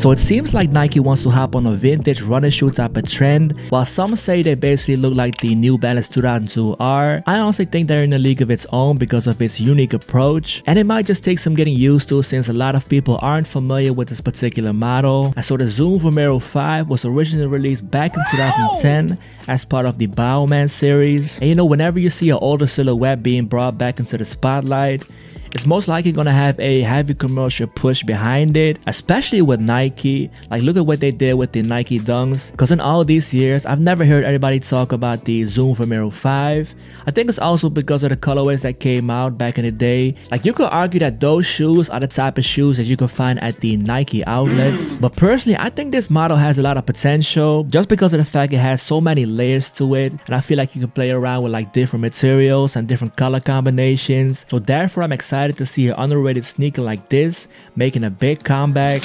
So it seems like Nike wants to hop on a vintage running shoe type of trend. While some say they basically look like the New Balance 2002 R, I honestly think they're in a league of its own because of its unique approach, and it might just take some getting used to since a lot of people aren't familiar with this particular model. And so the Zoom Vomero 5 was originally released back in 2010 as part of the Bioman series. And you know, whenever you see an older silhouette being brought back into the spotlight, it's most likely gonna have a heavy commercial push behind it, especially with Nike. Like, look at what they did with the Nike Dunks. Because in all these years, I've never heard anybody talk about the Zoom Vomero 5. I think it's also because of the colorways that came out back in the day. Like, you could argue that those shoes are the type of shoes that you can find at the Nike outlets. But personally, I think this model has a lot of potential just because of the fact it has so many layers to it. And I feel like you can play around with like different materials and different color combinations. So therefore, I'm excited to see an underrated sneaker like this making a big comeback.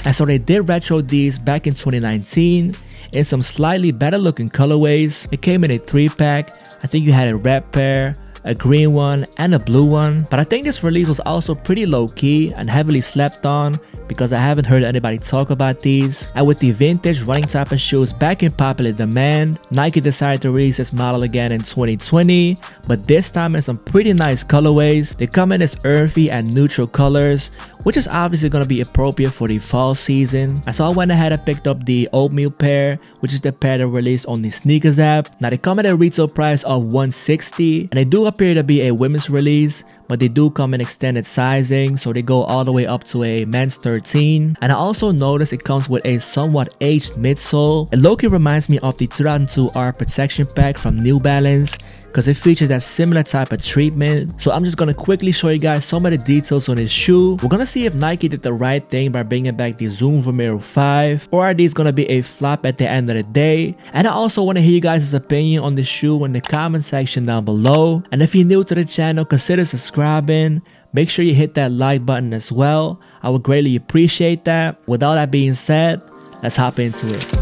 And so they did retro these back in 2019 in some slightly better looking colorways. It came in a 3-pack. I think you had a red pair, a green one, and a blue one. But I think this release was also pretty low-key and heavily slept on because I haven't heard anybody talk about these. And with the vintage running type of shoes back in popular demand, Nike decided to release this model again in 2020, but this time in some pretty nice colorways. They come in as earthy and neutral colors, which is obviously going to be appropriate for the fall season. And so I went ahead and picked up the Oatmeal pair, which is the pair that released on the Sneakers app. Now they come at a retail price of $160, and they do appear to be a women's release, but they do come in extended sizing, so they go all the way up to a men's 13. And I also noticed it comes with a somewhat aged midsole. It low-key reminds me of the 2002 R protection pack from New Balance because it features that similar type of treatment. So I'm just gonna quickly show you guys some of the details on this shoe. We're gonna see if Nike did the right thing by bringing back the Zoom Vomero 5, or are these gonna be a flop at the end of the day. And I also want to hear you guys' opinion on the shoe in the comment section down below. And if you're new to the channel, consider subscribing. Make sure you hit that like button as well. I would greatly appreciate that. With all that being said, let's hop into it.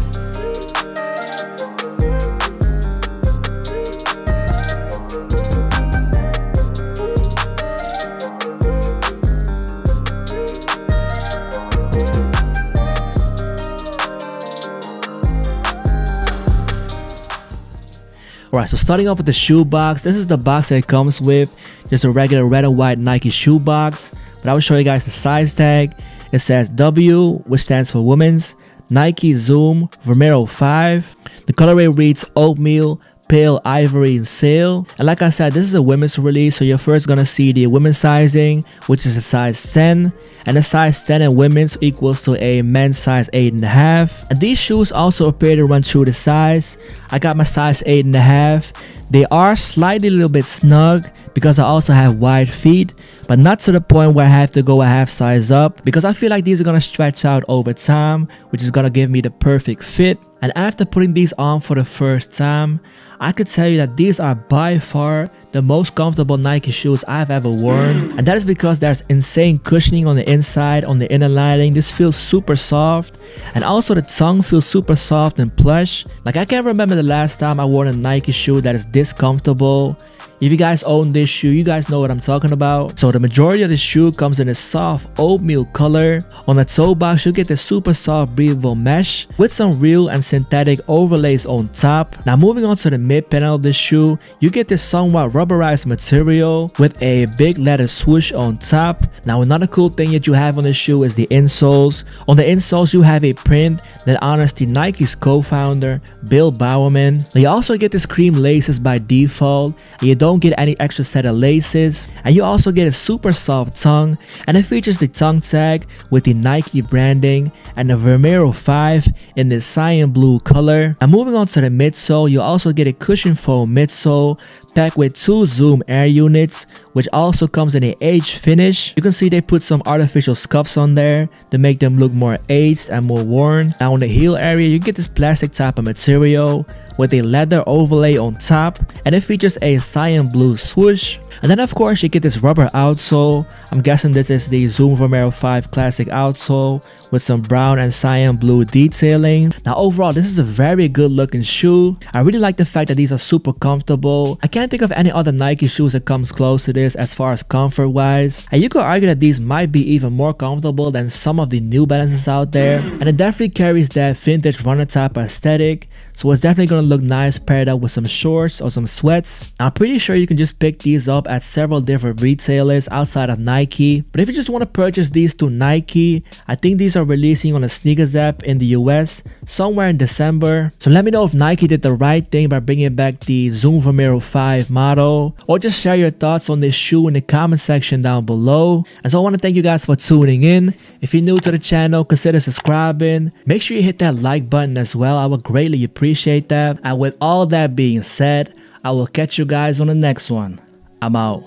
Alright, so starting off with the shoe box, this is the box that it comes with. Just a regular red and white Nike shoe box. But I will show you guys the size tag. It says W, which stands for women's, Nike Zoom Vomero 5. The colorway reads Oatmeal, Pale Ivory, and Sail. And like I said, this is a women's release, so you're first gonna see the women's sizing, which is a size 10, and the size 10 in women's equals to a men's size 8.5. And these shoes also appear to run true to size. I got my size 8.5. They are slightly a little bit snug because I also have wide feet, but not to the point where I have to go a half size up, because I feel like these are gonna stretch out over time, which is gonna give me the perfect fit. And after putting these on for the first time, I could tell you that these are by far the most comfortable Nike shoes I've ever worn. And that is because there's insane cushioning on the inside, on the inner lining. This feels super soft. And also the tongue feels super soft and plush. Like, I can't remember the last time I wore a Nike shoe that is this comfortable. If you guys own this shoe, you guys know what I'm talking about. So the majority of the shoe comes in a soft oatmeal color. On the toe box, you get the super soft breathable mesh with some real and synthetic overlays on top. Now moving on to the mid panel of this shoe, you get this somewhat rubberized material with a big leather swoosh on top. Now another cool thing that you have on the shoe is the insoles. On the insoles, you have a print that honors the Nike's co-founder, Bill Bowerman. Now you also get this cream laces by default, and you don't get any extra set of laces, and you also get a super soft tongue, and it features the tongue tag with the Nike branding and the Vomero 5 in this cyan blue color. And moving on to the midsole, you also get a cushion foam midsole packed with 2 Zoom Air units, which also comes in an aged finish. You can see they put some artificial scuffs on there to make them look more aged and more worn. Now on the heel area, you get this plastic type of material with a leather overlay on top, and it features a cyan blue swoosh. And then of course you get this rubber outsole. I'm guessing this is the Zoom Vomero 5 classic outsole with some brown and cyan blue detailing. Now overall, this is a very good looking shoe. I really like the fact that these are super comfortable. I can't think of any other Nike shoes that comes close to this as far as comfort wise, and you could argue that these might be even more comfortable than some of the New Balances out there, and it definitely carries that vintage runner type aesthetic, so it's definitely gonna look nice paired up with some shorts or some sweats. I'm pretty sure you can just pick these up at several different retailers outside of Nike, but if you just want to purchase these through Nike, I think these are releasing on the Sneakers app in the US somewhere in December. So let me know if Nike did the right thing by bringing back the Zoom Vomero 5 model, or just share your thoughts on this shoe in the comment section down below. And so I want to thank you guys for tuning in. If you're new to the channel, consider subscribing. Make sure you hit that like button as well. I would greatly appreciate that. And with all that being said, I will catch you guys on the next one. I'm out.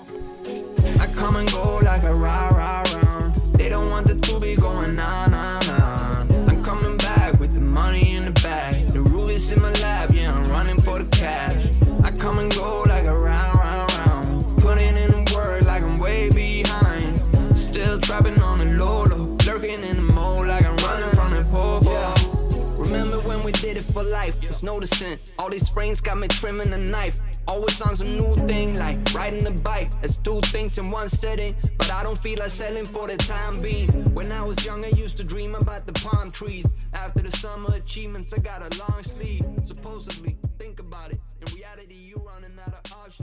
I come and go like a rah-rah-rah. They don't want the to be going nah-nah-nah. I'm coming back with the money in the bag. The rubies in my lap, yeah, I'm running for the cash. I come and go like a round. Putting in the work like I'm way behind. Still trapping on the low, lurking in the mode like I'm running from the popo. Yeah. Remember when we did it for life? Was noticing all these frames got me trimming a knife. Always on some new thing like riding the bike. Let's do things in one setting, but I don't feel like selling for the time being. When I was young, I used to dream about the palm trees. After the summer achievements, I got a long sleeve. Supposedly, think about it.